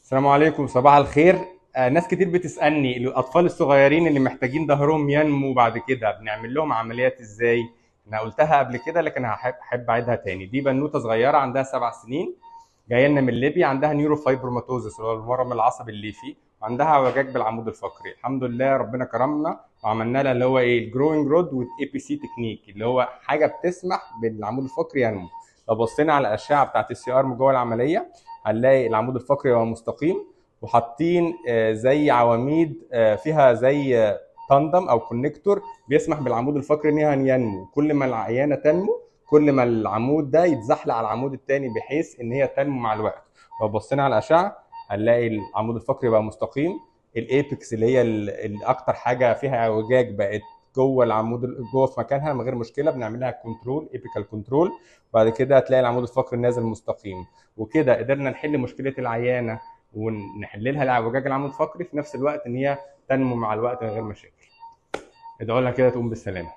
السلام عليكم، صباح الخير. ناس كتير بتسألني الأطفال الصغيرين اللي محتاجين ظهرهم ينمو بعد كده بنعمل لهم عمليات إزاي؟ أنا قلتها قبل كده لكن هحب أعيدها تاني. دي بنوتة صغيرة عندها 7 سنين، جاية لنا من ليبيا، عندها نيوروفايبروماتوزس اللي هو الورم العصبي الليفي، وعندها اعوجاج بالعمود الفقري. الحمد لله ربنا كرمنا وعملنا لها اللي هو ايه الجروينج رود والاي بي سي تكنيك، اللي هو حاجه بتسمح بالعمود الفقري ينمو. لو بصينا على الاشعه بتاعت السي ار من جوه العمليه هنلاقي العمود الفقري هو مستقيم، وحاطين زي عواميد فيها زي تندم او كونكتور بيسمح بالعمود الفقري انها ينمو. كل ما العيانه تنمو كل ما العمود ده يتزحلق على العمود الثاني بحيث ان هي تنمو مع الوقت. لو بصينا على الاشعه هنلاقي العمود الفقري بقى مستقيم، الايبكس اللي هي الاكتر حاجه فيها اعوجاج بقت جوه العمود، جوه في مكانها من غير مشكله، بنعملها كنترول ايبيكال كنترول. بعد كده هتلاقي العمود الفقري نازل مستقيم. وكده قدرنا نحل مشكله العيانه ونحل لها الاعوجاج العمود الفقري في نفس الوقت ان هي تنمو مع الوقت من غير مشاكل. ادعوا لها كده تقوم بالسلامه.